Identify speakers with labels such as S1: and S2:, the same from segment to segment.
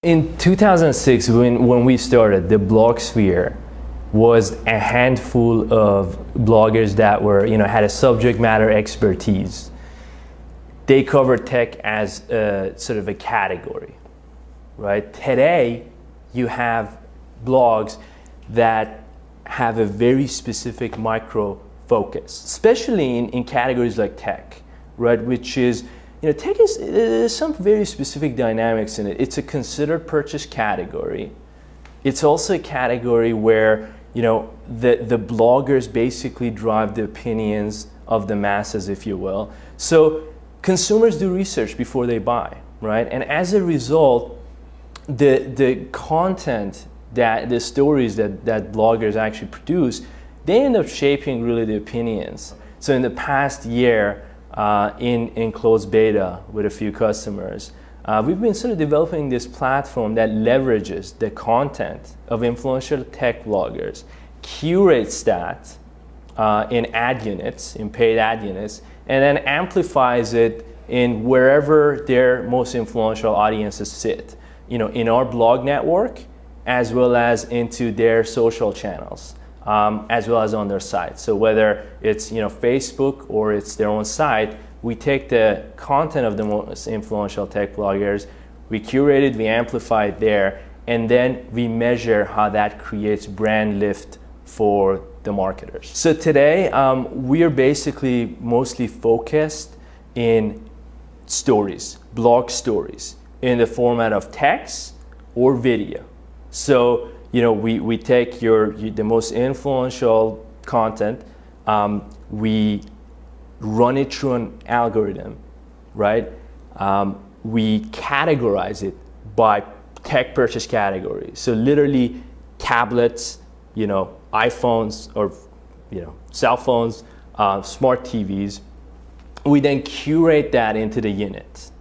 S1: In 2006, when we started, the blog sphere was a handful of bloggers that were, had a subject matter expertise. They covered tech as sort of a category, right? Today, you have blogs that have a very specific micro focus, especially in categories like tech, right? Which is, tech there's some very specific dynamics in it. It's a considered purchase category. It's also a category where, the bloggers basically drive the opinions of the masses, if you will. So consumers do research before they buy, right? And as a result, the content, the stories that bloggers actually produce, they end up shaping really the opinions. So in the past year, in closed beta with a few customers, we've been sort of developing this platform that leverages the content of influential tech bloggers, curates that in ad units, in paid ad units, and then amplifies it in wherever their most influential audiences sit, in our blog network, as well as into their social channels, as well as on their site. So whether it's Facebook or it's their own site, we take the content of the most influential tech bloggers, we curate it, we amplify it there, and then we measure how that creates brand lift for the marketers. So today, we are basically mostly focused in stories, blog stories, in the format of text or video. So, we take the most influential content, we run it through an algorithm, right? We categorize it by tech purchase category. So literally tablets, iPhones or cell phones, smart TVs. We then curate that into the unit.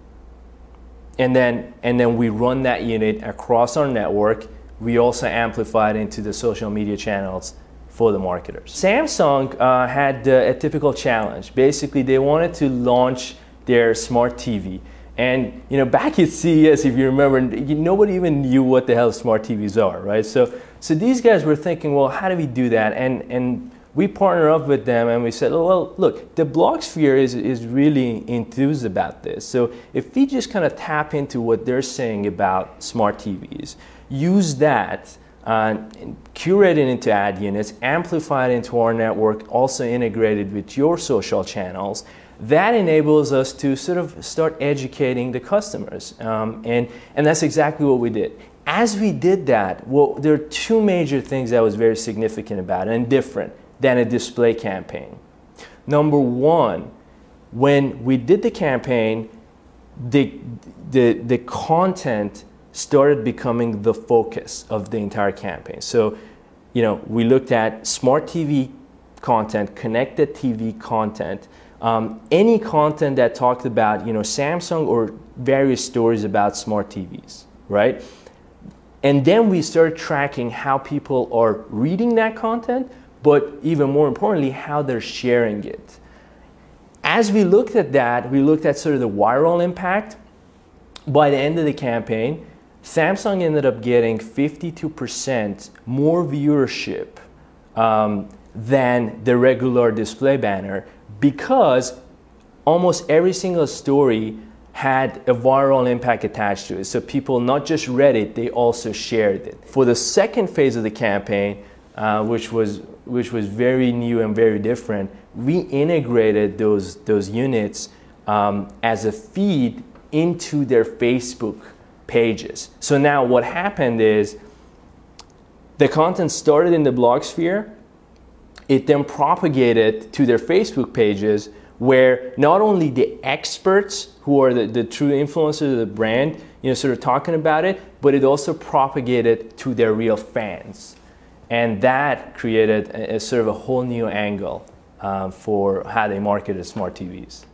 S1: And then we run that unit across our network. We also amplify it into the social media channels for the marketers. Samsung had a typical challenge. Basically, they wanted to launch their smart TV. And back at CES, if you remember, nobody even knew what the hell smart TVs are, right? So these guys were thinking, well, how do we do that? And we partnered up with them and we said, oh, well, look, the blog sphere is really enthused about this. So if we just kind of tap into what they're saying about smart TVs, use that, curate it into ad units, amplify it into our network, also integrated with your social channels, that enables us to sort of start educating the customers. And that's exactly what we did. As we did that, well, there are two major things that was very significant about it and different than a display campaign. Number one, when we did the campaign, the content started becoming the focus of the entire campaign. So, we looked at smart TV content, connected TV content, any content that talked about, Samsung or various stories about smart TVs, right? And then we started tracking how people are reading that content, but even more importantly, how they're sharing it. As we looked at that, we looked at sort of the viral impact. By the end of the campaign, Samsung ended up getting 52% more viewership than the regular display banner, because almost every single story had a viral impact attached to it. So people not just read it, they also shared it. For the second phase of the campaign, which was very new and very different, we integrated those units as a feed into their Facebook pages. So now what happened is the content started in the blog sphere. It then propagated to their Facebook pages, where not only the experts who are the true influencers of the brand, sort of talking about it, but it also propagated to their real fans. And that created a sort of a whole new angle for how they marketed smart TVs.